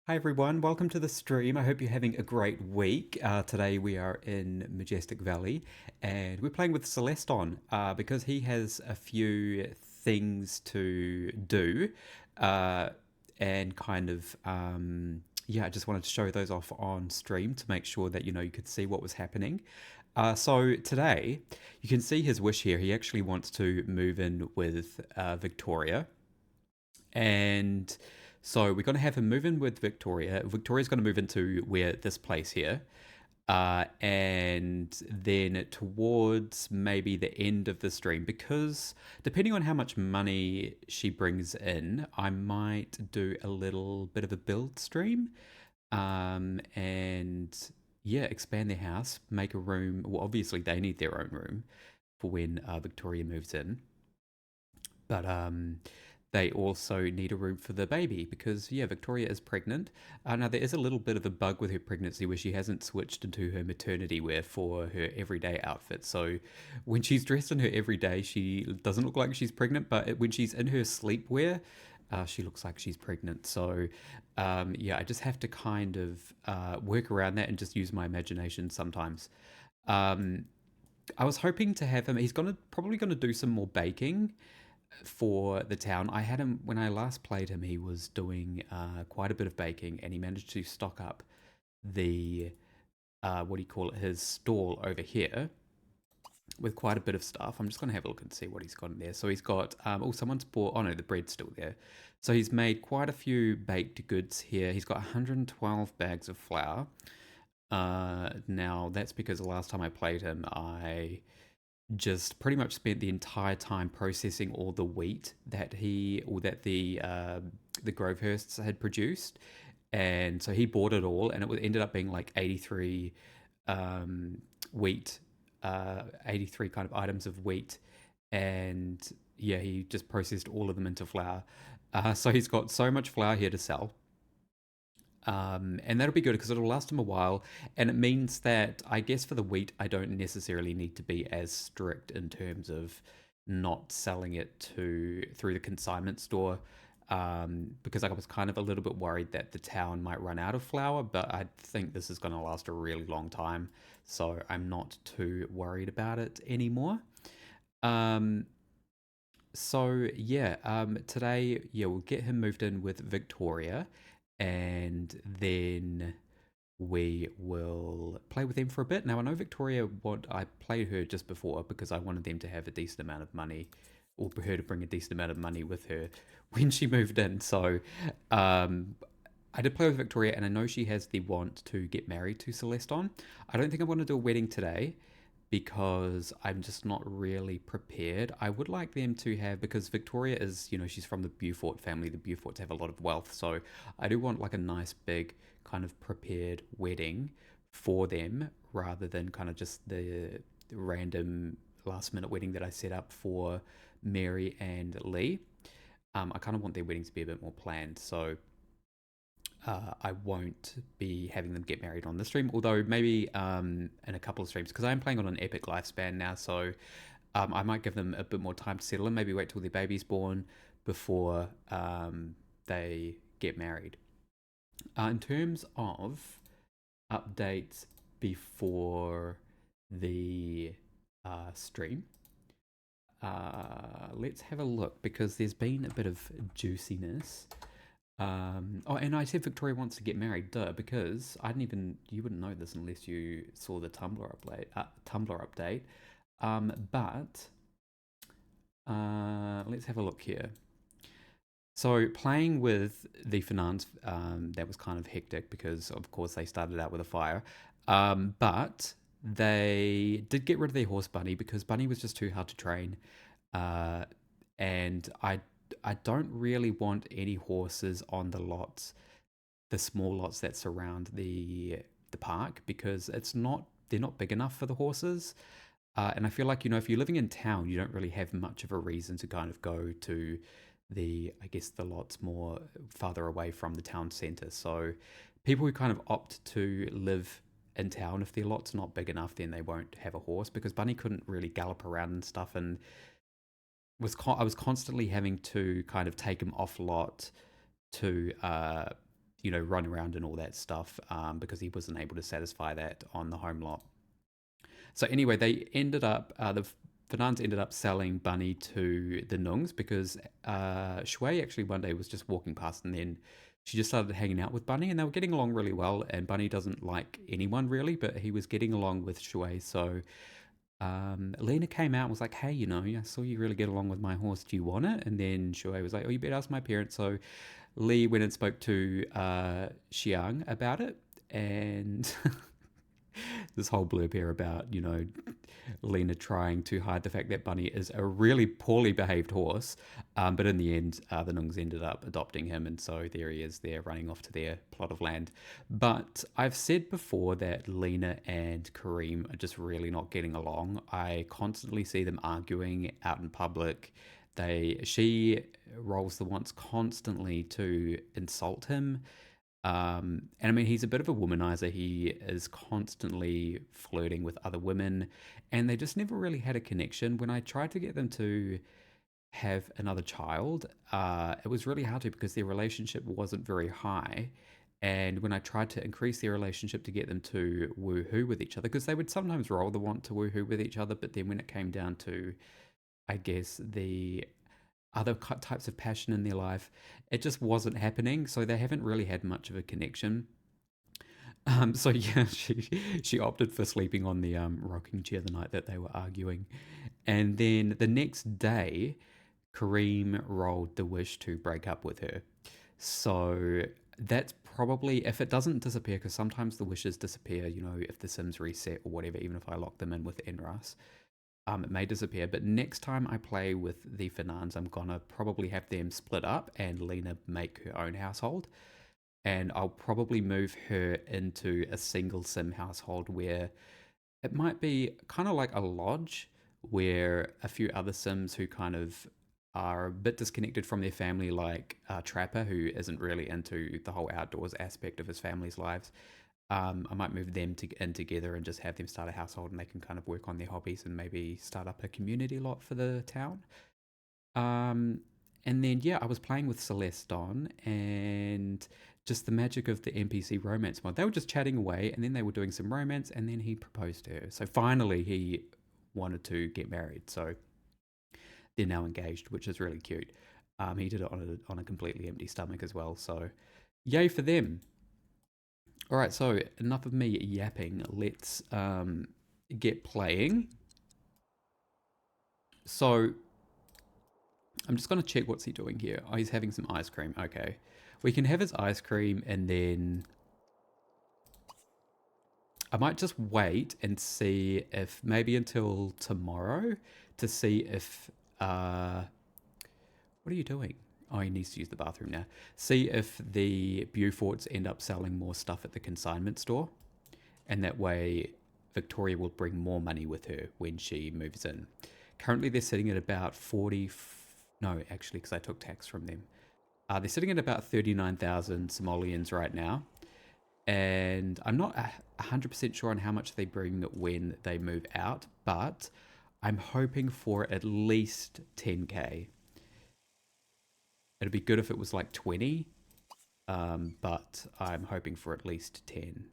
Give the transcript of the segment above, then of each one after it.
Hi everyone, welcome to the stream. I hope you're having a great week. Today we are in Majestic Valley and we're playing with Celeston because he has a few things to do uh, and I just wanted to show those off on stream to make sure that you could see what was happening. So today you can see his wish here. He actually wants to move in with Victoria. And so we're going to have him move in with Victoria. Victoria's going to move into where this place here. And then towards maybe the end of the stream, because depending on how much money she brings in, I might do a little bit of a build stream. And yeah, expand their house, make a room. Well, obviously they need their own room for when Victoria moves in. But they also need a room for the baby because, yeah, Victoria is pregnant. Now, there is a little bit of a bug with her pregnancy where she hasn't switched into her maternity wear for her everyday outfit. So when she's dressed in her everyday, she doesn't look like she's pregnant, but when she's in her sleepwear, she looks like she's pregnant. So, yeah, I just have to kind of work around that and just use my imagination sometimes. Um, I was hoping to have him. He's gonna probably gonna do some more baking for the town. I had him when I last played him. He was doing quite a bit of baking, and he managed to stock up the what do you call it? His stall over here with quite a bit of stuff. I'm just going to have a look and see what he's got in there. So he's got oh, someone's bought. Oh no, the bread's still there. So he's made quite a few baked goods here. He's got 112 bags of flour. Now that's because the last time I played him, I just pretty much spent the entire time processing all the wheat that he or that the Grovehursts had produced, and so he bought it all, and ended up being like 83 wheat, 83 kind of items of wheat, and yeah, he just processed all of them into flour. So he's got so much flour here to sell, and that'll be good because it'll last them a while. And it means that I guess for the wheat, I don't necessarily need to be as strict in terms of not selling it to through the consignment store. Because I was kind of a little bit worried that the town might run out of flour, but I think this is going to last a really long time, so I'm not too worried about it anymore. Um, today, yeah, we'll get him moved in with Victoria, and then we will play with them for a bit. Now, I know Victoria, what I played her just before because I wanted them to have a decent amount of money, or for her to bring a decent amount of money with her when she moved in. So, um, I did play with Victoria, and I know she has the want to get married to Celeston. I don't think I'm going to do a wedding today because I'm just not really prepared. I would like them to have, because Victoria is, she's from the Beaufort family. The Beauforts have a lot of wealth. So I do want like a nice big kind of prepared wedding for them rather than kind of just the random last minute wedding that I set up for Mary and Lee. I kind of want their wedding to be a bit more planned. So I won't be having them get married on the stream, although maybe in a couple of streams, because I am playing on an epic lifespan now, so I might give them a bit more time to settle in, maybe wait till their baby's born before they get married. In terms of updates before the stream, let's have a look because there's been a bit of juiciness. Oh, and I said Victoria wants to get married, duh, because you wouldn't know this unless you saw the Tumblr update. But let's have a look here. So playing with the finance, that was kind of hectic because, of course, they started out with a fire. But they did get rid of their horse Bunny because Bunny was just too hard to train. Uh, and I don't really want any horses on the small lots that surround the park because they're not big enough for the horses. And I feel like if you're living in town, you don't really have much of a reason to kind of go to I guess the lots more farther away from the town centre. So people who kind of opt to live in town, if their lot's not big enough, then they won't have a horse because Bunny couldn't really gallop around and stuff, and I was constantly having to kind of take him off lot to run around and all that stuff, because he wasn't able to satisfy that on the home lot. So anyway, they ended up, the Fernandes ended up selling Bunny to the Nungs because Shui actually one day was just walking past, and then she just started hanging out with Bunny, and they were getting along really well. And Bunny doesn't like anyone really, but he was getting along with Shui. So Lena came out and was like, hey, I saw you really get along with my horse. Do you want it? And then Shui was like, oh, you better ask my parents. So Lee went and spoke to Xiang about it. And this whole blurb here about, Lena trying to hide the fact that Bunny is a really poorly behaved horse. But in the end, the Nungs ended up adopting him. And so there he is there running off to their plot of land. But I've said before that Lena and Kareem are just really not getting along. I constantly see them arguing out in public. She rolls the once constantly to insult him, and I mean, he's a bit of a womanizer. He is constantly flirting with other women, and they just never really had a connection. When I tried to get them to have another child, it was really hard to because their relationship wasn't very high. And when I tried to increase their relationship to get them to woohoo with each other, because they would sometimes roll the want to woohoo with each other, but then when it came down to, I guess, the other types of passion in their life, it just wasn't happening. So they haven't really had much of a connection. So yeah, she opted for sleeping on the rocking chair the night that they were arguing, and then the next day, Kareem rolled the wish to break up with her. So that's probably, if it doesn't disappear, because sometimes the wishes disappear. If the Sims reset or whatever, even if I lock them in with NRAS. It may disappear, but next time I play with the Fernandes, I'm gonna probably have them split up and Lena make her own household. And I'll probably move her into a single sim household where it might be kind of like a lodge where a few other sims who kind of are a bit disconnected from their family, like Trapper, who isn't really into the whole outdoors aspect of his family's lives. I might move them in together and just have them start a household, and they can kind of work on their hobbies and maybe start up a community lot for the town. Um, and then, yeah, I was playing with Celeston, and just the magic of the NPC romance mod. They were just chatting away, and then they were doing some romance, and then he proposed to her. So finally, he wanted to get married. So they're now engaged, which is really cute. He did it on a completely empty stomach as well. So yay for them. All right, so enough of me yapping. Let's get playing. So I'm just going to check what's he doing here. Oh, he's having some ice cream. Okay. We can have his ice cream, and then I might just wait and see if maybe until tomorrow to see if what are you doing? Oh, he needs to use the bathroom now. See if the Beauforts end up selling more stuff at the consignment store. And that way Victoria will bring more money with her when she moves in. Currently they're sitting at about 40, no, actually, because I took tax from them. They're sitting at about 39,000 simoleons right now. And I'm not 100% sure on how much they bring when they move out, but I'm hoping for at least 10k. It'd be good if it was like 20, but I'm hoping for at least 10.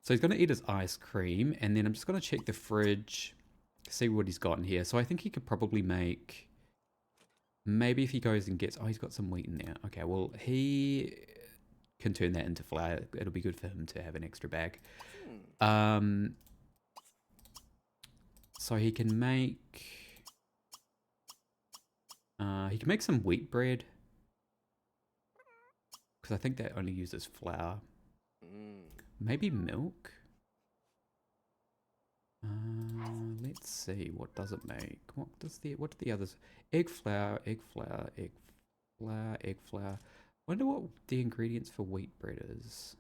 So he's going to eat his ice cream, and then I'm just going to check the fridge, see what he's got in here. So I think he could probably make, maybe if he goes and gets, oh, he's got some wheat in there. Okay, well, he can turn that into flour. It'll be good for him to have an extra bag. So he can make some wheat bread, because I think that only uses flour. Maybe milk. Let's see, what does it make? What do the others? Egg flour, egg flour, egg flour, egg flour. Wonder what the ingredients for wheat bread is.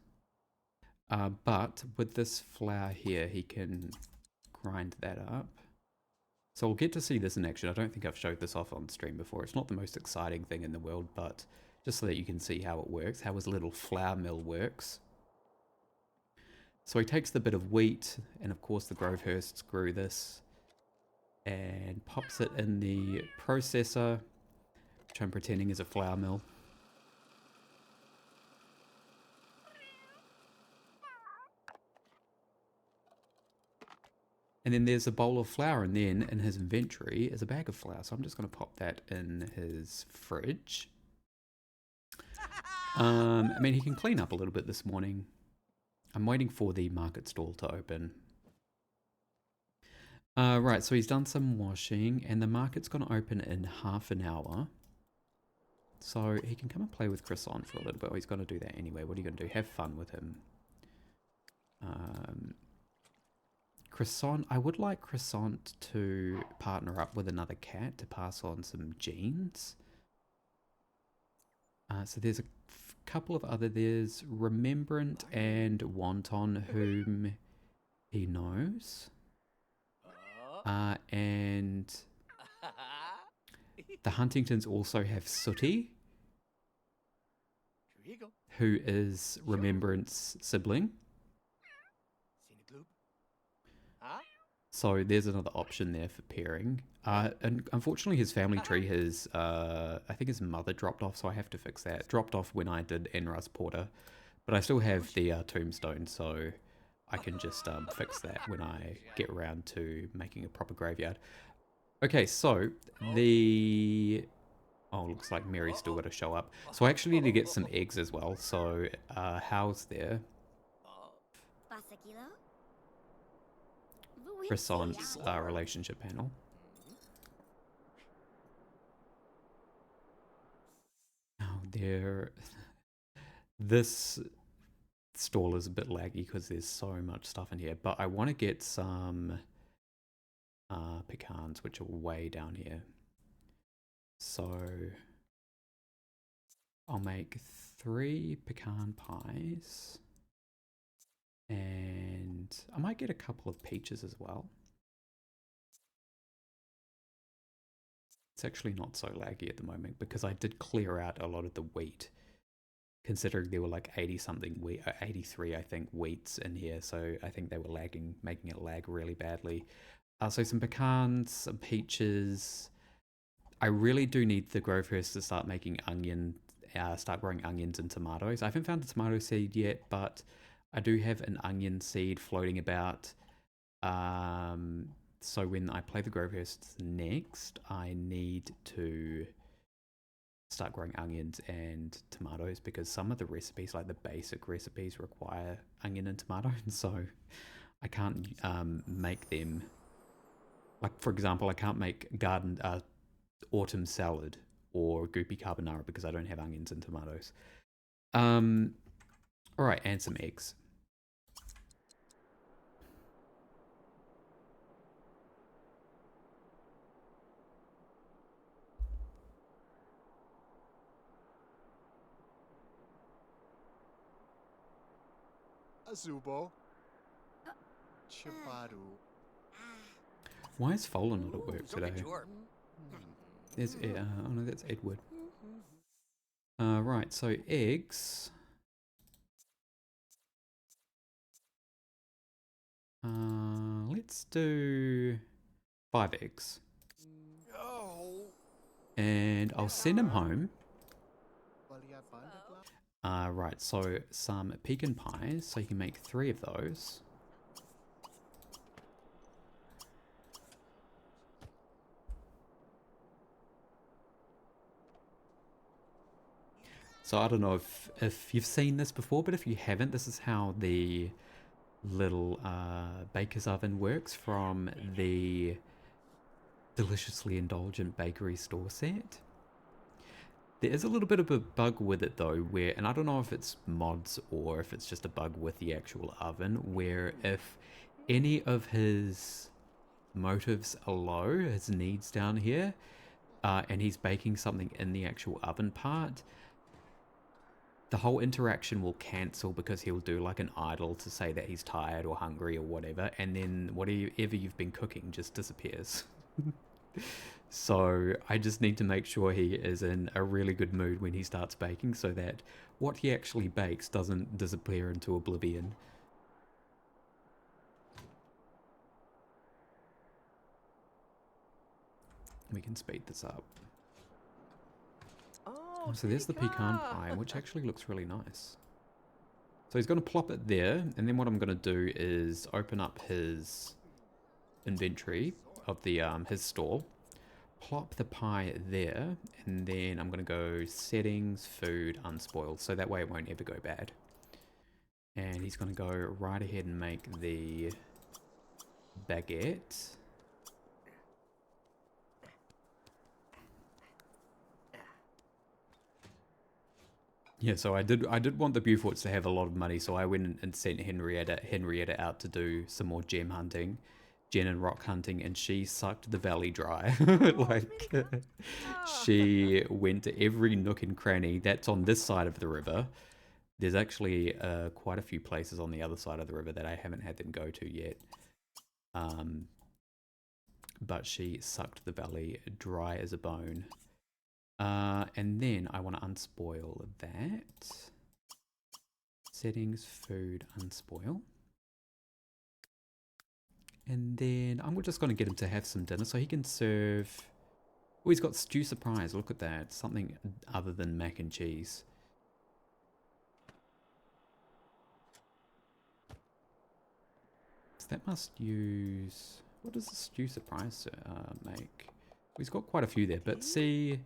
But with this flour here, he can grind that up. So we'll get to see this in action. I don't think I've showed this off on stream before. It's not the most exciting thing in the world, but just so that you can see how it works, how his little flour mill works. So he takes the bit of wheat, and of course the Grovehursts grew this, and pops it in the processor, which I'm pretending is a flour mill. And then there's a bowl of flour, and then in his inventory is a bag of flour. So I'm just going to pop that in his fridge. I mean, he can clean up a little bit this morning. I'm waiting for the market stall to open. Right, so he's done some washing, and the market's going to open in half an hour. So he can come and play with Croissant for a little bit. Oh, he's going to do that anyway. What are you going to do? Have fun with him. Croissant, I would like Croissant to partner up with another cat to pass on some genes. So there's a couple of other, there's Remembrant and Wonton, whom he knows. And the Huntingtons also have Sooty, who is Remembrant's sibling. So there's another option there for pairing. And unfortunately his family tree has, I think his mother dropped off, so I have to fix that. Dropped off when I did Enras Porter. But I still have the tombstone, so I can just fix that when I get around to making a proper graveyard. Okay, so the... Oh, looks like Mary's still got to show up. So I actually need to get some eggs as well. So how's there? Croissant's relationship panel. Oh, there. This stall is a bit laggy because there's so much stuff in here. But I want to get some pecans, which are way down here. So I'll make 3 pecan pies. And I might get a couple of peaches as well. It's actually not so laggy at the moment because I did clear out a lot of the wheat, considering there were like 80 something wheat, 83 I think wheats in here, so I think they were lagging, making it lag really badly. So some pecans, some peaches. I really do need the grow first to start making start growing onions and tomatoes. I haven't found the tomato seed yet, but I do have an onion seed floating about. So when I play the grow first next, I need to start growing onions and tomatoes because some of the recipes, like the basic recipes, require onion and tomato, so I can't make them. Like for example, I can't make garden autumn salad or goopy carbonara because I don't have onions and tomatoes. All right, and some eggs. Azubo. Chibaru. Why is Fola not at work today? There's oh no, that's Edward. Right, so eggs. Let's do 5 eggs. And I'll send him home. Right, so some pecan pies, so you can make 3 of those. So I don't know if you've seen this before, but if you haven't, this is how the little baker's oven works from the Deliciously Indulgent Bakery store set. There is a little bit of a bug with it though, where, and I don't know if it's mods or if it's just a bug with the actual oven, where if any of his motives are low, his needs down here, and he's baking something in the actual oven part, the whole interaction will cancel because he'll do like an idle to say that he's tired or hungry or whatever, and then whatever you've been cooking just disappears. So I just need to make sure he is in a really good mood when he starts baking so that what he actually bakes doesn't disappear into oblivion. We can speed this up. Oh, so there's the pecan pie, which actually looks really nice. So he's going to plop it there, and then what I'm going to do is open up his inventory of the his store. Plop the pie there, and then I'm gonna go settings, food, unspoiled, so that way it won't ever go bad. And he's gonna go right ahead and make the baguette. Yeah, so I did want the Beauforts to have a lot of money, so I went and sent Henrietta out to do some more gem hunting, gen and rock hunting, and she sucked the valley dry. Like, she went to every nook and cranny that's on this side of the river. There's actually quite a few places on the other side of the river that I haven't had them go to yet. But she sucked the valley dry as a bone. And then I want to unspoil that. Settings, food, unspoil. And then I'm just going to get him to have some dinner so he can serve... Oh, he's got stew surprise. Look at that. Something other than mac and cheese. So that must use... What does the stew surprise make? He's got quite a few there, but see...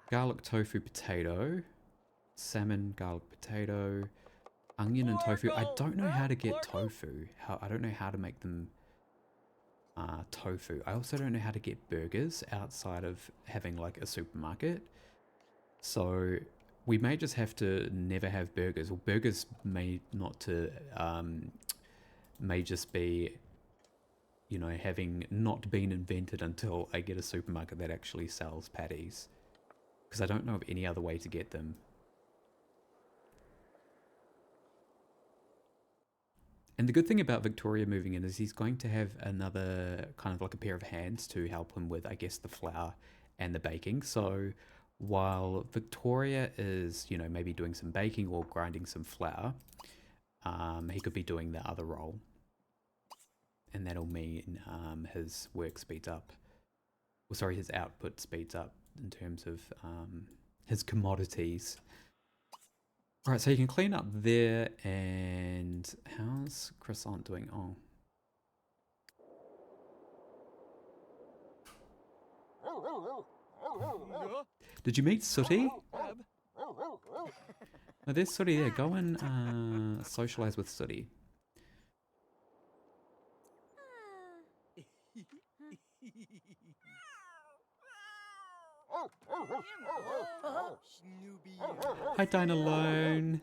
Garlic tofu potato, salmon garlic potato, onion and tofu. I don't know how to get tofu. I don't know how to make them tofu. I also don't know how to get burgers outside of having like a supermarket. So we may just have to never have burgers, or burgers may just be, you know, having not been invented until I get a supermarket that actually sells patties. Because I don't know of any other way to get them. And the good thing about Victoria moving in is he's going to have another kind of like a pair of hands to help him with, I guess, the flour and the baking. So while Victoria is, you know, maybe doing some baking or grinding some flour, he could be doing the other role. And that'll mean his work speeds up. Well, sorry, his output speeds up in terms of his commodities. All right, so you can clean up there. And how's Croissant doing? Oh. Did you meet Sooty? Oh, there's Sooty there. Go and socialize with Sooty. Hi, Dynalone.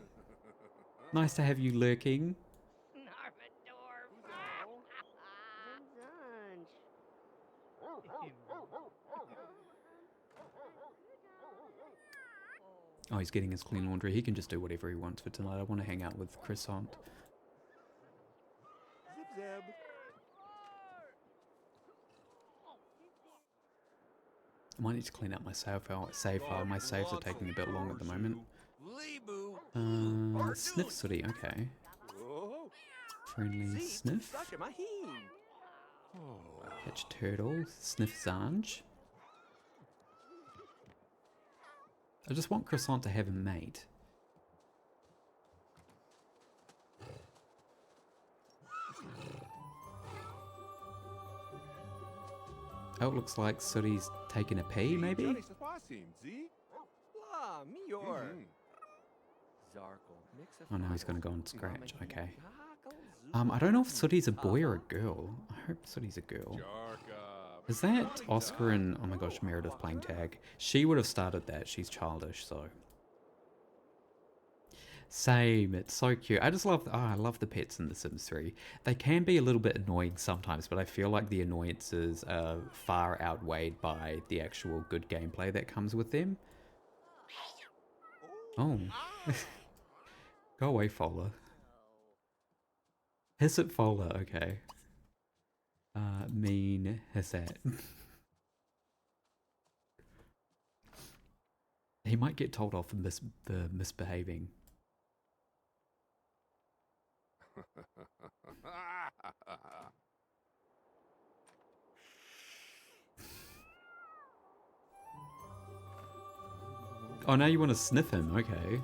Nice to have you lurking. Oh, he's getting his clean laundry. He can just do whatever he wants for tonight. I want to hang out with Croissant. I might need to clean up my save file. My saves are taking a bit long at the moment. Sniff Sooty, okay. Friendly Sniff. Catch Turtle. Sniff Zanj. I just want Croissant to have a mate. Oh, it looks like Sooty's taking a pee, maybe? Oh no, he's gonna go and scratch, okay. I don't know if Sooty's a boy or a girl. I hope Sooty's a girl. Is that Oscar and, oh my gosh, Meredith playing tag? She would have started that, she's childish, so. Same, it's so cute. I just love, I love the pets in The Sims 3. They can be a little bit annoying sometimes, but I feel like the annoyances are far outweighed by the actual good gameplay that comes with them. Oh. Go away, Fola. Hiss it, Fola, okay. Mean Hissat. He might get told off for misbehaving. Oh, now you want to sniff him, okay.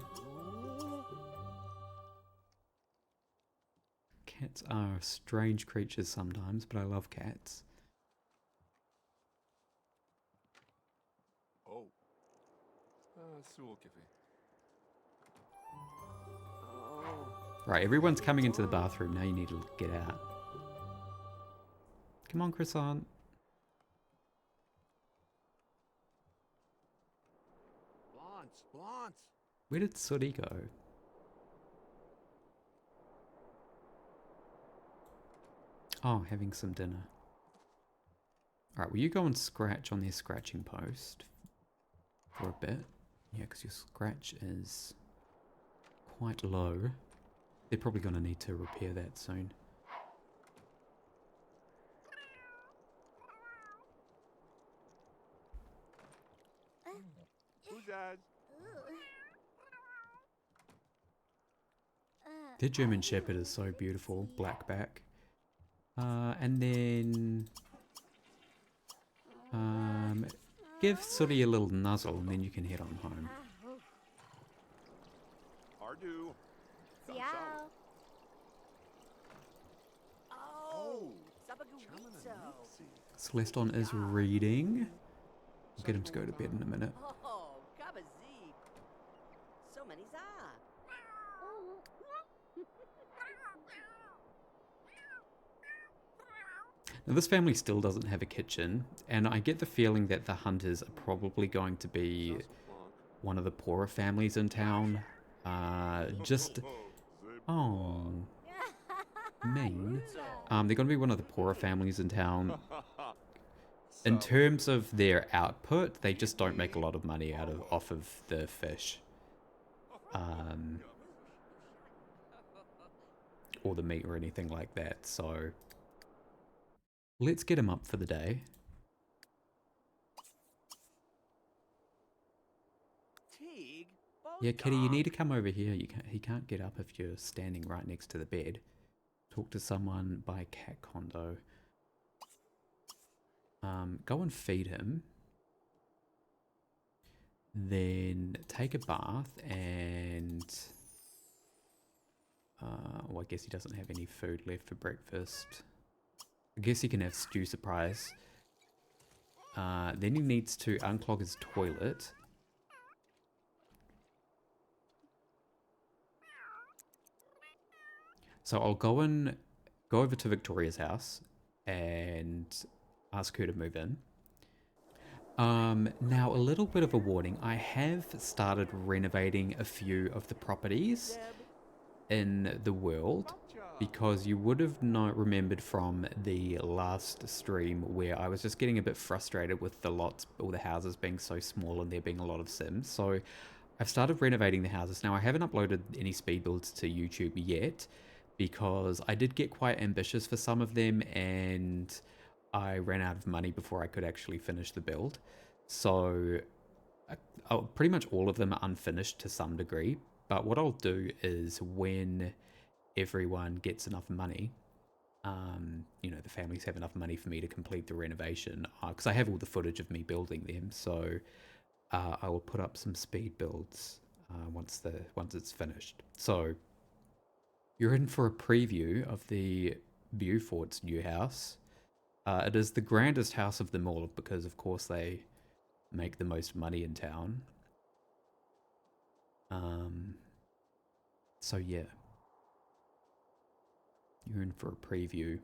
Cats are strange creatures sometimes, but I love cats. Oh. Sulkivi. Right, everyone's coming into the bathroom. Now you need to get out. Come on, Croissant. Blonde. Where did Sooty go? Oh, having some dinner. Alright, will you go and scratch on their scratching post for a bit? Yeah, because your scratch is quite low. They're probably going to need to repair that soon. Who's that? Their German Shepherd is so beautiful, blackback. And then give Sooty a little nuzzle and then you can head on home. Ardu. Ciao. Oh, Celeston is reading. I'll get him to go to bed in a minute. Oh, Kabazee. So many za. Now this family still doesn't have a kitchen, and I get the feeling that the hunters are probably going to be one of the poorer families in town. Oh, mean. They're going to be one of the poorer families in town. In terms of their output, they just don't make a lot of money off of the fish. Or the meat or anything like that, so let's get him up for the day. Yeah, Kitty, you need to come over here. He can't get up if you're standing right next to the bed. Talk to someone by cat condo. Go and feed him. Then take a bath and... well, I guess he doesn't have any food left for breakfast. I guess he can have stew surprise. Then he needs to unclog his toilet. So I'll go over to Victoria's house and ask her to move in. Now a little bit of a warning. I have started renovating a few of the properties in the world because you would have not remembered from the last stream where I was just getting a bit frustrated with all the houses being so small and there being a lot of Sims. So I've started renovating the houses. Now I haven't uploaded any speed builds to YouTube yet because I did get quite ambitious for some of them and I ran out of money before I could actually finish the build. So pretty much all of them are unfinished to some degree. But what I'll do is when everyone gets enough money, you know, the families have enough money for me to complete the renovation, because I have all the footage of me building them. So I will put up some speed builds once it's finished. So you're in for a preview of the Beaufort's new house. It is the grandest house of them all because, of course, they make the most money in town. So yeah, you're in for a preview.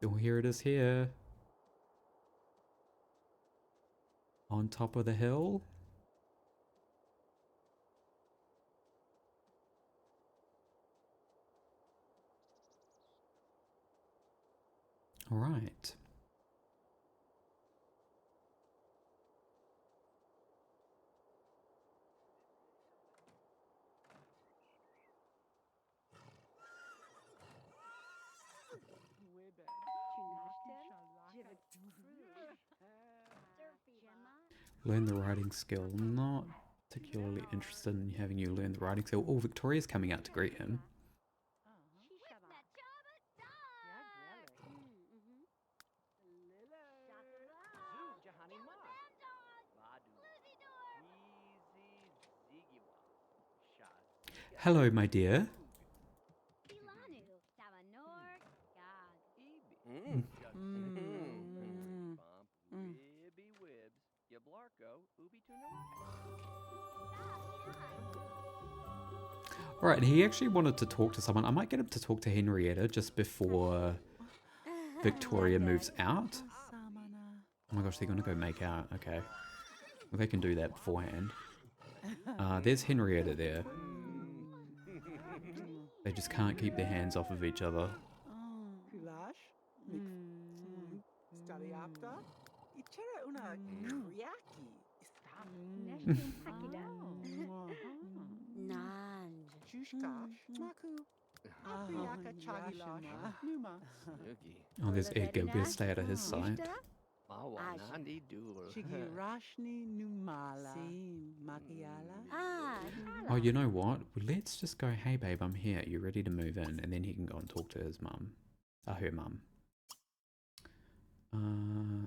Oh, here it is here. On top of the hill. All right. Learn the writing skill. Not particularly interested in having you learn the writing skill. Oh, Victoria's coming out to greet him. Hello, my dear. All right, he actually wanted to talk to someone. I might get him to talk to Henrietta just before Victoria moves out. Oh my gosh, they're gonna go make out. Okay, well they can do that beforehand. There's Henrietta there. They just can't keep their hands off of each other. Kulash, Stariapta, Ichera una Kriaki. Nanj. Jushkash, Maku, Apriaka Chagilash, Numa, Oh, there's Edgar. Better stay out of his sight. Mawanandi dur. Shigirashni Numala, Sim, Makiala. Ah. Oh, you know what? Well, let's just go, hey babe, I'm here. You ready to move in? And then he can go and talk to his mum. Her mum.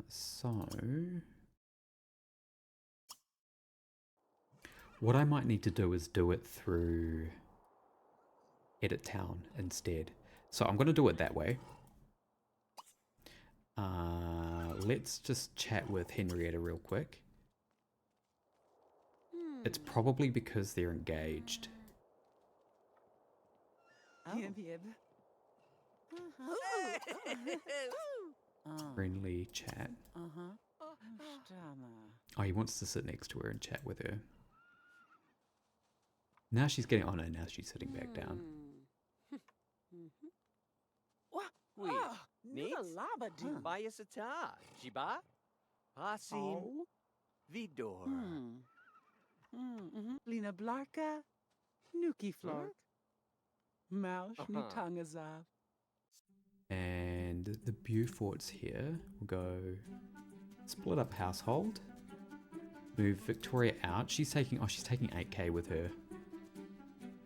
So... what I might need to do is do it through Edit Town instead. So I'm going to do it that way. Let's just chat with Henrietta real quick. It's probably because they're engaged. Friendly chat. Oh, he wants to sit next to her and chat with her. Now she's getting... oh no, now she's sitting back down. Wait, Nina Laba do. Maya Sata, Jiba, Pasim, Vidor. Lina Blarka, Nuki Flork, Maush Nutangazav. And the Beaufort's here. We'll go split up household. Move Victoria out. She's taking 8k with her.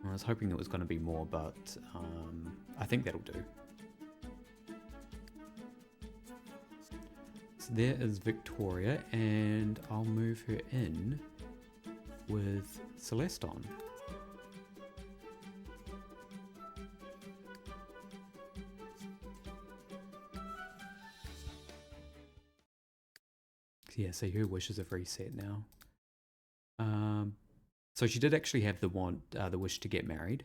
I was hoping there was going to be more, but I think that'll do. So there is Victoria, and I'll move her in with Celeston. Yeah, so her wishes are reset now. So she did actually have the wish to get married.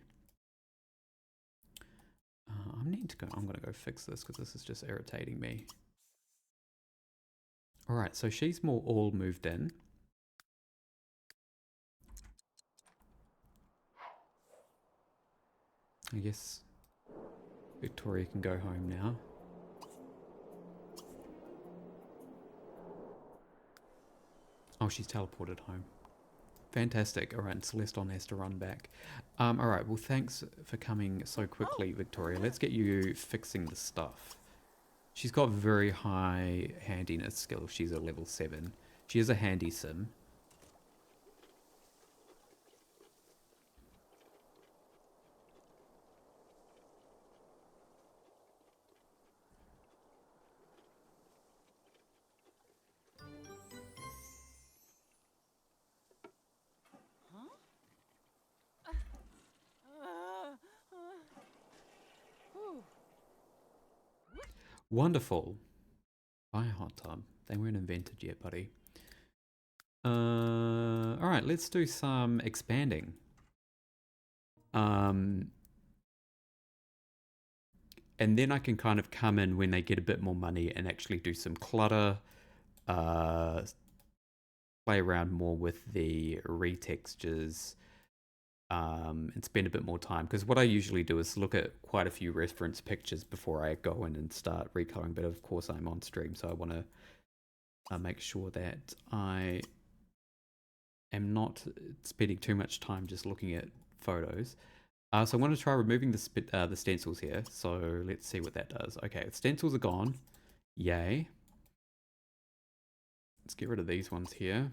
I'm going to go fix this because this is just irritating me. All right, so she's all moved in. I guess Victoria can go home now. Oh, she's teleported home. Fantastic. All right, Celeston has to run back. All right, well, thanks for coming so quickly, Victoria. Let's get you fixing the stuff. She's got very high handiness skills. She's a level 7. She is a handy sim. Wonderful. Buy a hot tub. They weren't invented yet, buddy. Alright, let's do some expanding. And then I can kind of come in when they get a bit more money and actually do some clutter. Play around more with the retextures. And spend a bit more time, because what I usually do is look at quite a few reference pictures before I go in and start recoloring, but of course I'm on stream, so I want to make sure that I am not spending too much time just looking at photos. So I want to try removing the stencils here, so let's see what that does. Okay, the stencils are gone. Yay. Let's get rid of these ones here.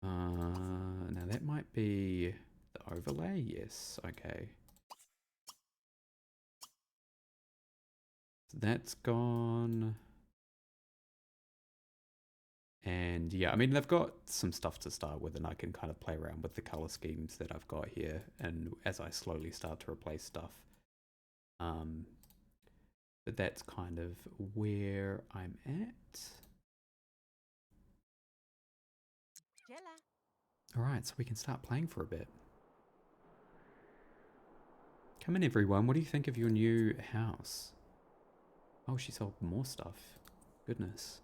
Now that might be the overlay. Yes, okay. So that's gone. And yeah, I mean, they've got some stuff to start with, and I can kind of play around with the color schemes that I've got here, and as I slowly start to replace stuff. But that's kind of where I'm at. All right, so we can start playing for a bit. Come in, everyone. What do you think of your new house? Oh, she sold more stuff. Goodness.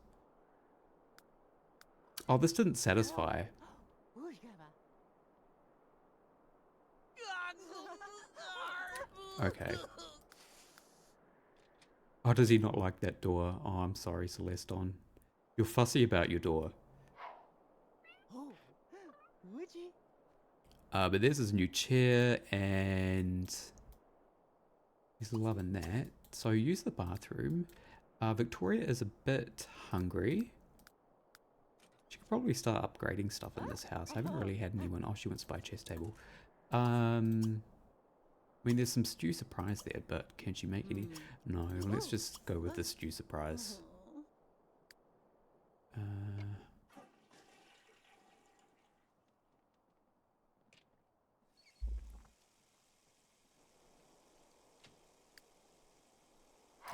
Oh, this didn't satisfy. Okay. Oh, does he not like that door? Oh, I'm sorry, Celeston. You're fussy about your door. But there's his new chair, and he's loving that. So use the bathroom. Victoria is a bit hungry. She could probably start upgrading stuff in this house. I haven't really had anyone. Oh, she wants to buy a chess table. I mean, there's some stew surprise there, but can she make any? No, let's just go with the stew surprise.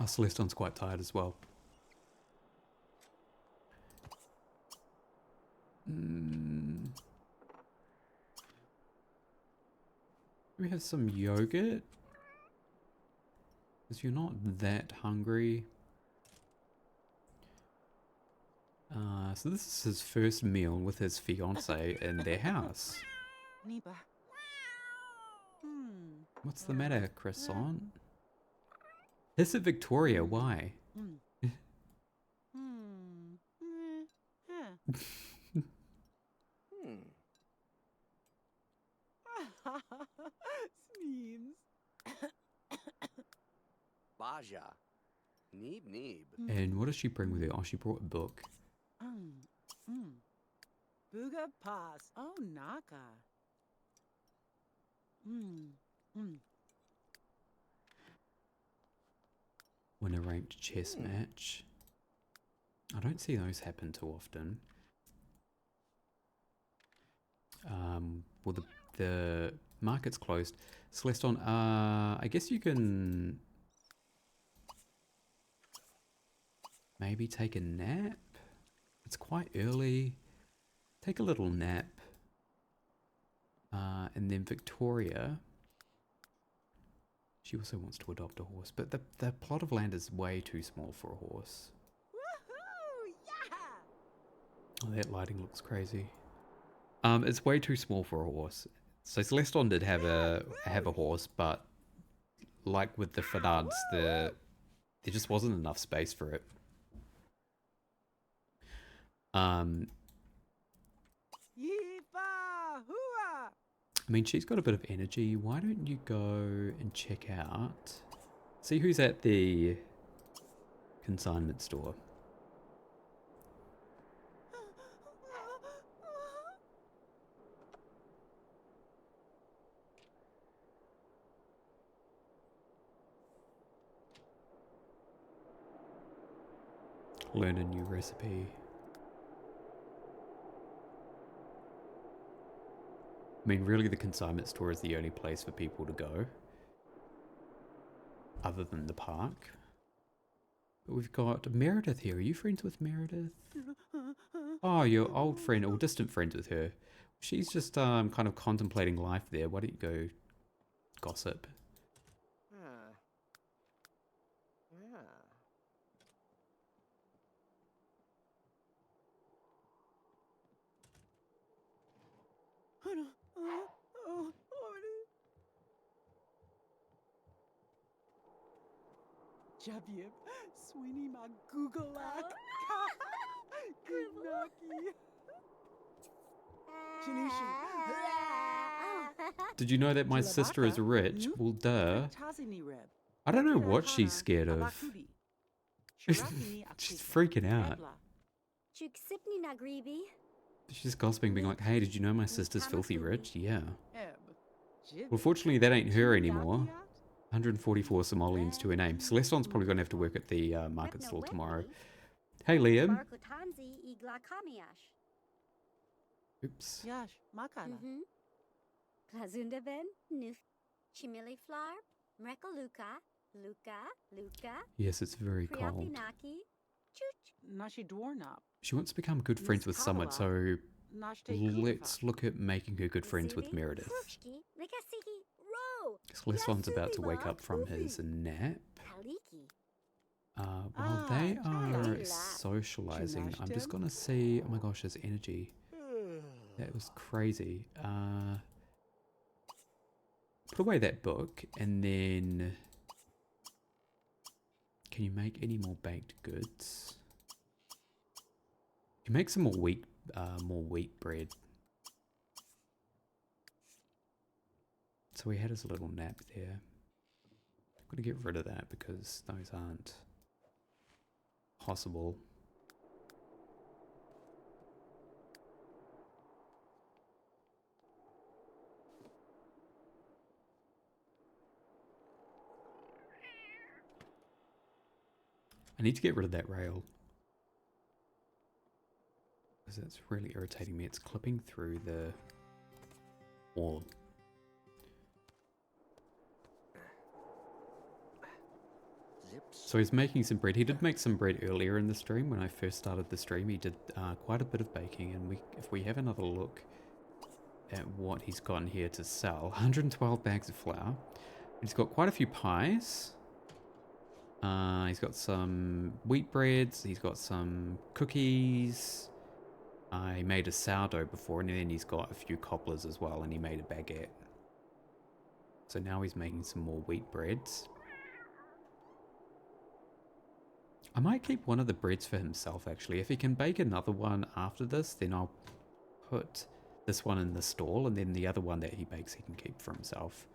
Oh, Celeston's quite tired as well. We have some yogurt. Because you're not that hungry. So this is his first meal with his fiance in their house. What's the matter, Croissant? Is it Victoria? Why? Sneems. Baja. Neeb. And what does she bring with her? Oh, she brought a book. Booga Pass. Oh, Naka. Win a ranked chess match. I don't see those happen too often. Well, the market's closed. Celeston, I guess you can maybe take a nap. It's quite early. Take a little nap. And then Victoria, she also wants to adopt a horse, but the plot of land is way too small for a horse. Woohoo! Yeah! Oh, that lighting looks crazy. It's way too small for a horse. So Celeston did have a horse, but like with the Fanads, there just wasn't enough space for it. I mean, she's got a bit of energy. Why don't you go and check out, see who's at the consignment store. Learn a new recipe. I mean, really the consignment store is the only place for people to go. Other than the park. But we've got Meredith here. Are you friends with Meredith? Oh, you're old friend or distant friends with her. She's just kind of contemplating life there. Why don't you go gossip? Javier, Sweeney, my Google-ack. Gunaki. Did you know that my sister is rich? Well, duh. I don't know what she's scared of. She's freaking out. She's gossiping, being like, hey, did you know my sister's filthy rich? Yeah. Well, fortunately, that ain't her anymore. 144 Somalians to her name. Celeston's probably going to have to work at the market stall tomorrow. Hey, Liam. Oops. Yes, it's very cold. She wants to become good friends with someone, so let's look at making her good friends with Meredith. Celeste's about to wake up from his nap. Taliki. While they are Chalila. socializing, I'm just Chimashtim. gonna see. Oh my gosh, his energy. That was crazy. Put away that book, and then can you make any more baked goods? You make some more wheat bread. So he had his little nap there. I'm gonna get rid of that because those aren't possible. I need to get rid of that rail. Because it's really irritating me. It's clipping through the wall. Zips. So he's making some bread. He did make some bread earlier in the stream. When I first started the stream, he did quite a bit of baking. And if we have another look at what he's gotten here to sell, 112 bags of flour. He's got quite a few pies. He's got some wheat breads. He's got some cookies. He made a sourdough before, and then he's got a few cobblers as well, and he made a baguette. So now he's making some more wheat breads. I might keep one of the breads for himself, actually. If he can bake another one after this, then I'll put this one in the stall, and then the other one that he bakes he can keep for himself.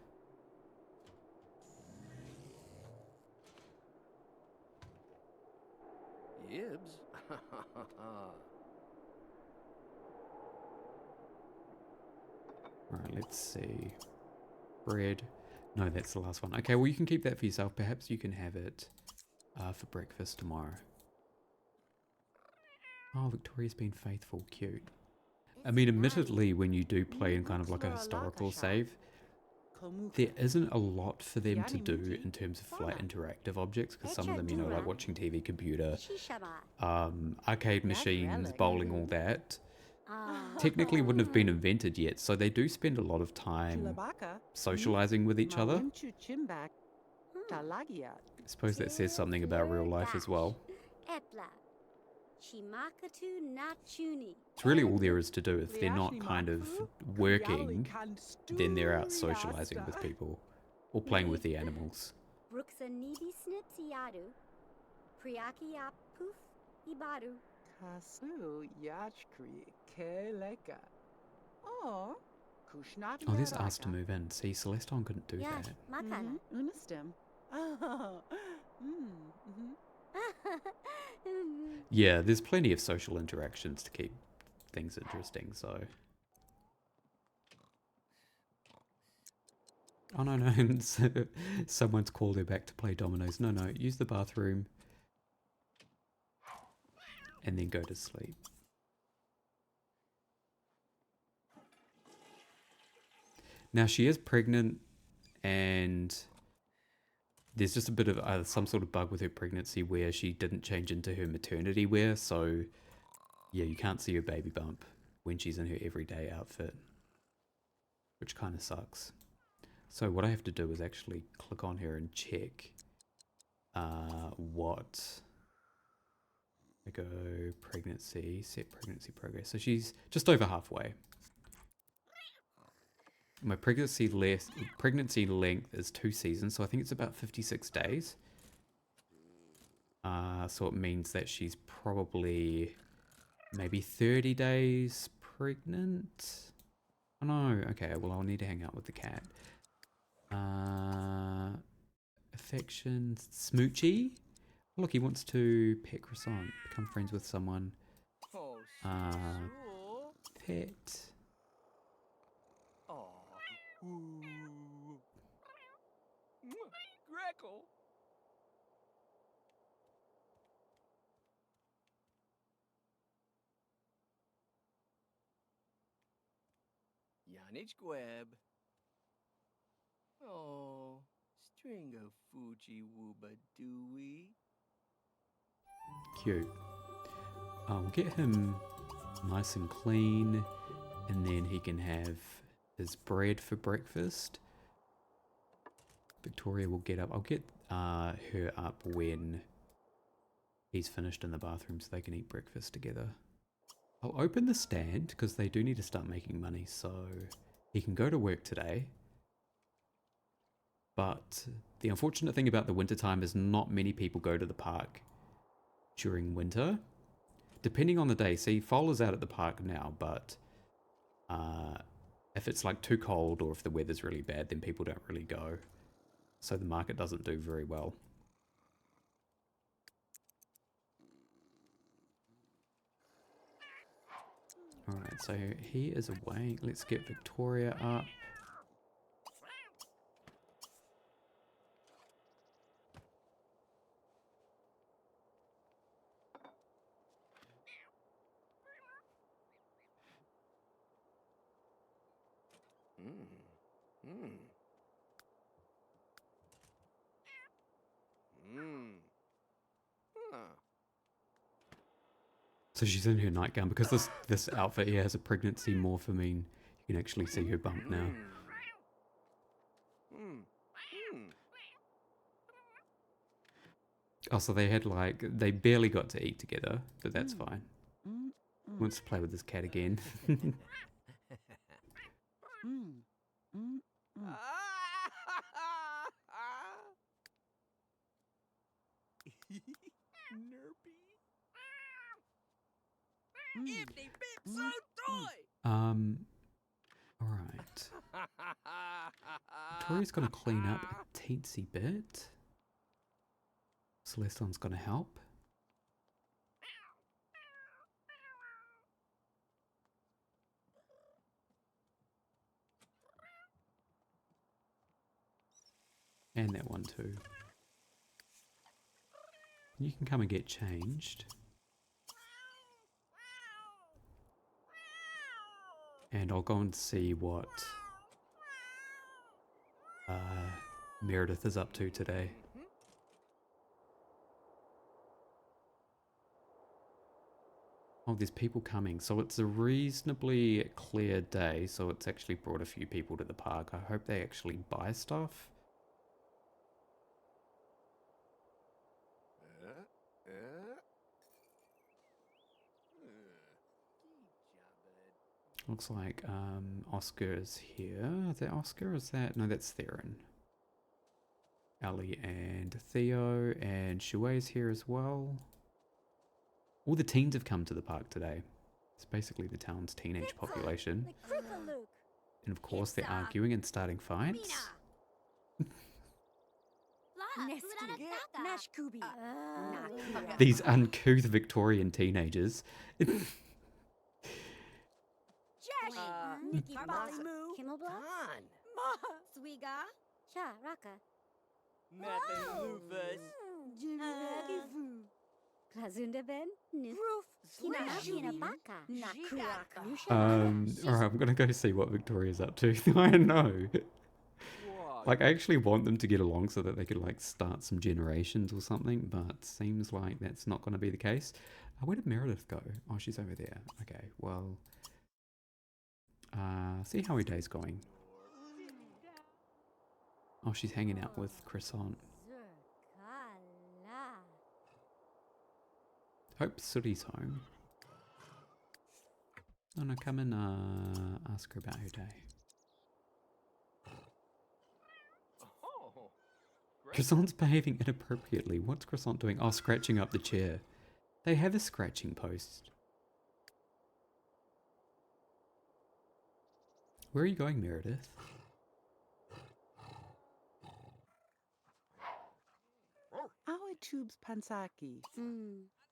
Yibs. Right, let's see. Bread. No, that's the last one. Okay, well, you can keep that for yourself. Perhaps you can have it for breakfast tomorrow. Oh, Victoria's been faithful. Cute. I mean, admittedly, when you do play in kind of like a historical save, there isn't a lot for them to do in terms of like interactive objects, because some of them, you know, like watching TV, computer, Shishaba. arcade machines, relic. bowling, all that, Ah. technically wouldn't have been invented yet. So they do spend a lot of time Chilabaka. socializing with each other. Mawimchu Chimbak. Talagiat. I suppose that says something about real life as well. Epla. Shimakatu Nachuni. It's really all there is to do. If they're not kind of working, then they're out socializing with people or playing with the animals. Brooksa Nibi Snipsiadu. Priaki Poof Ibaru. Kasu Yachkri Keleka. Oh, Kushnati. Oh, there's asked to move in. See, Celestine couldn't do Yash that. Makana. Unistem. Oh. Mm-hmm. Yeah, there's plenty of social interactions to keep things interesting, so... Oh, no, no. Someone's called her back to play dominoes. No, no. Use the bathroom. And then go to sleep. Now, she is pregnant, and there's just a bit of some sort of bug with her pregnancy where she didn't change into her maternity wear, so yeah, you can't see her baby bump when she's in her everyday outfit, which kind of sucks. So what I have to do is actually click on her and check what... I go pregnancy, set pregnancy progress. So she's just over halfway. My pregnancy length is 2 seasons, so I think it's about 56 days. So it means that she's probably maybe 30 days pregnant. Oh no, okay, well I'll need to hang out with the cat. Affection, Smoochy. Oh, look, he wants to pet Croissant, become friends with someone. Oh, Pet. Oh. Ooh. Greco. Yanich Gweb. Oh, Stringo Fuji Wooba Dooey. Cute. I'll get him nice and clean, and then he can have his bread for breakfast. Victoria will get up. I'll get her up when he's finished in the bathroom so they can eat breakfast together. I'll open the stand because they do need to start making money, so he can go to work today. But the unfortunate thing about the winter time is not many people go to the park during winter. Depending on the day. See, Fowler's out at the park now, but if it's like too cold or if the weather's really bad, then people don't really go. So the market doesn't do very well. Alright, so he is away. Let's get Victoria up. So she's in her nightgown because this outfit here has a pregnancy morphine. You can actually see her bump now. Oh, so they had like, they barely got to eat together, but that's fine. Wants to play with this cat again. Alright. Victoria's gonna clean up a teensy bit. Celestine's gonna help. And that one too. You can come and get changed. And I'll go and see what Meredith is up to today. Oh, there's people coming. So it's a reasonably clear day, so it's actually brought a few people to the park. I hope they actually buy stuff. Looks like Oscar is here. Is that Oscar? Is that? No, that's Theron. Ellie and Theo and Shuei's here as well. All the teens have come to the park today. It's basically the town's teenage population. And of course they're arguing and starting fights. These uncouth Victorian teenagers. Alright, I'm gonna go see what Victoria's up to. I know. Like, I actually want them to get along so that they could, like, start some generations or something, but seems like that's not gonna be the case. Where did Meredith go? Oh, she's over there. Okay, well... see how her day's going. Oh, she's hanging out with Croissant. Hope Sooty's home. Oh no, come and ask her about her day. Croissant's behaving inappropriately. What's Croissant doing? Oh, scratching up the chair. They have a scratching post. Where are you going, Meredith? Our tubes pansaki.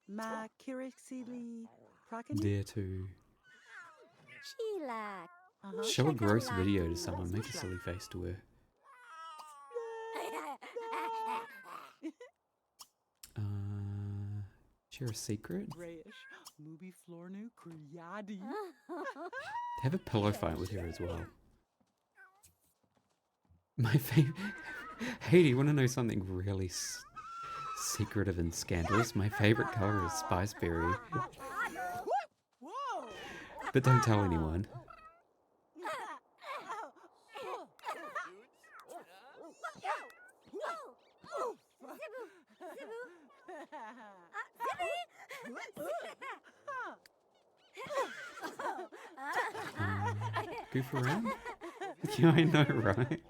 Ma kirixili prakani. Dare to Sheila. show a gross video to someone, make a silly face to her. Share a secret? Grayish. Mubi flornu kriyadi. Have a pillow fight with her as well. My favorite. Hey, do you want to know something really secretive and scandalous? My favorite color is spiceberry. But don't tell anyone. Goof around? Yeah, I know, right?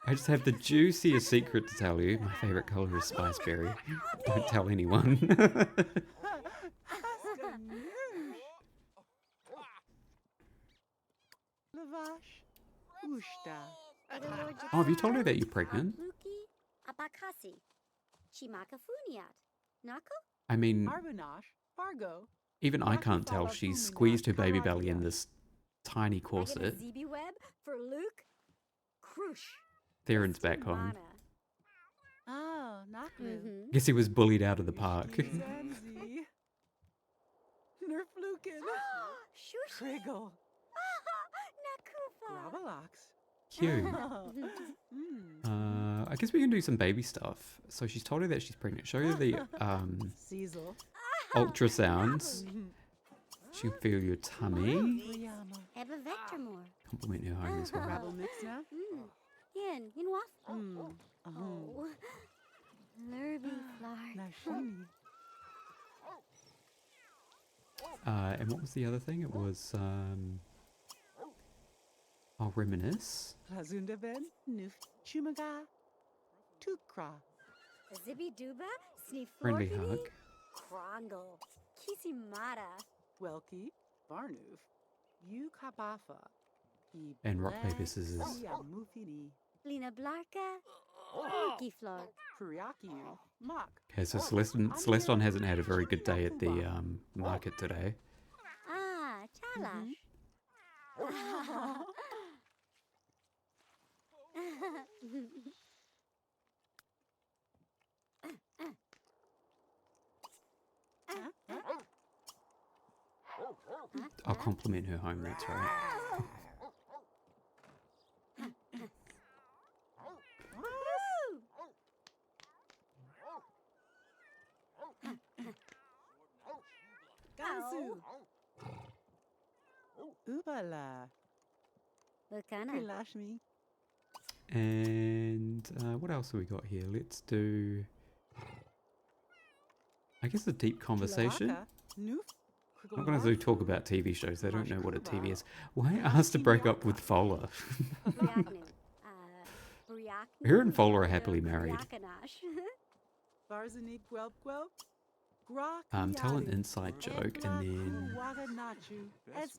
I just have the juiciest secret to tell you. My favorite color is spiceberry. Don't tell anyone. Lavash. Ushta. Oh, have you told her that you're pregnant? Luki apakasi. Chimakafuniat. Nako? I mean, Arbanash. Fargo. even I can't tell. She's squeezed her baby belly in this tiny corset. Zibi web for Luke. Krush. Theron's back home. Oh, Naklu. Guess he was bullied out of the park. Zanzi. Nerfluken. Shush. Triggle. Nakufa. Rabalax. Cute. Mm. I guess we can do some baby stuff. So she's told her that she's pregnant. Show her the Cecil. ultrasounds. She can feel your tummy. Riyama. Eba Vectormore. Compliment her home as well. Rabble Mixna. Yin. Yinwaf. Mm. Oh. Lurby Flar. Nashini. And what was the other thing? It was oh, reminisce. Lazunda Ben. Nuf. Chumaga. Tukra. Zibi Duba. Friendly Sneeflorkini. hug. Krongle. Kisimata. Welky. Barnuf. Yukabafa. And rock, paper, scissors. Mufini. Lina Blarka. Luki Flor. Kuriakiu. Mock. Okay, so Celestion hasn't had a very good day at the market today. Ah, Chalash. I'll compliment her home, that's right. Gansu. Ubala. Lukana. Kilashmi. And what else have we got here? Let's do, I guess, a deep conversation. Noof. I'm not going to talk about TV shows. They don't know what a TV is. Why asked to break up with Fowler? Her and Fowler are happily married. Barzanik Gwelp Gwelp. Tell an inside joke and then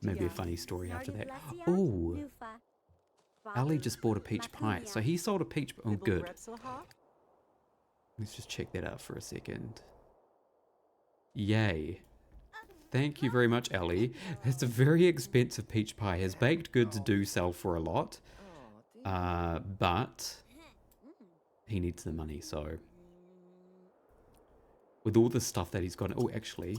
maybe a funny story after that. Oh, Ali just bought a peach pie. So he sold a peach. Oh, good. Let's just check that out for a second. Yay. Thank you very much, Ali. It's a very expensive peach pie. His baked goods do sell for a lot, but he needs the money, so... With all the stuff that he's got... Oh, actually...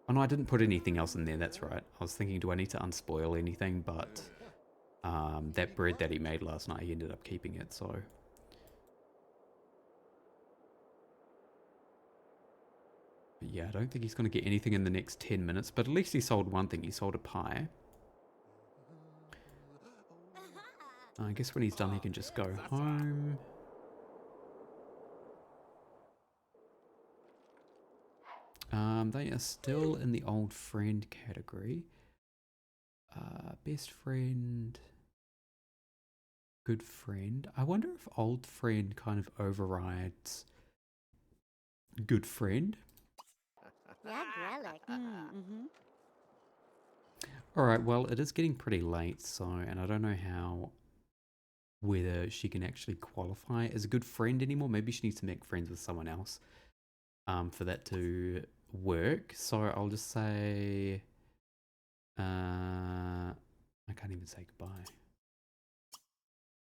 Oh, no, I didn't put anything else in there. That's right. I was thinking, do I need to unspoil anything? But that bread that he made last night, he ended up keeping it, so... But yeah, I don't think he's going to get anything in the next 10 minutes, but at least he sold one thing. He sold a pie. I guess when he's done, he can just go home. They are still in the old friend category. Best friend. Good friend. I wonder if old friend kind of overrides good friend. Alright, well, it is getting pretty late, so, and I don't know whether she can actually qualify as a good friend anymore. Maybe she needs to make friends with someone else for that to work. So I'll just say, I can't even say goodbye.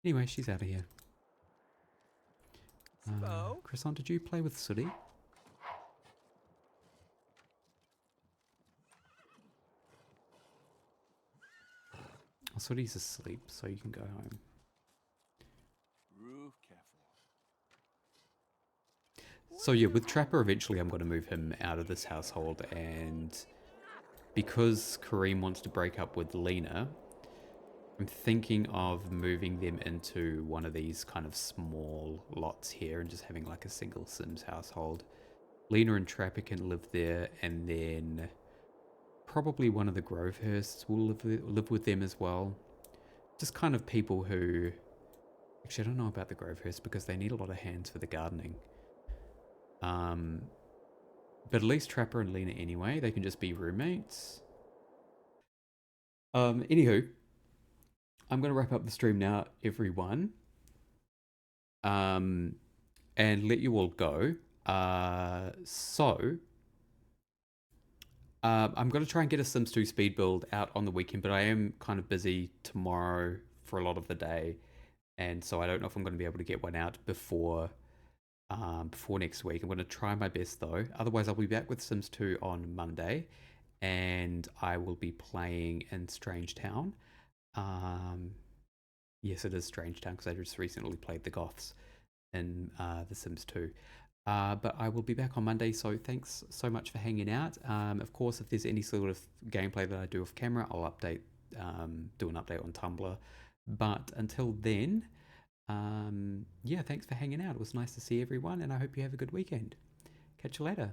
Anyway, she's out of here. Croissant, did you play with Sooty? Sooty's asleep, so you can go home. Roof careful. So yeah, with Trapper, eventually I'm going to move him out of this household, and because Kareem wants to break up with Lena, I'm thinking of moving them into one of these kind of small lots here and just having like a single Sims household. Lena and Trapper can live there, and then probably one of the Grovehursts will live with them as well. Just kind of people who... Actually, I don't know about the Grovehursts because they need a lot of hands for the gardening. But at least Trapper and Lena anyway, they can just be roommates. Anywho, I'm going to wrap up the stream now, everyone. And let you all go. I'm going to try and get a Sims 2 speed build out on the weekend, but I am kind of busy tomorrow for a lot of the day. And so I don't know if I'm going to be able to get one out before next week. I'm going to try my best though. Otherwise, I'll be back with Sims 2 on Monday, and I will be playing in Strange Town. Yes, it is Strange Town because I just recently played the Goths in The Sims 2. But I will be back on Monday, so thanks so much for hanging out. Of course, if there's any sort of gameplay that I do off camera, I'll update, do an update on Tumblr. But until then, yeah, thanks for hanging out. It was nice to see everyone, and I hope you have a good weekend. Catch you later.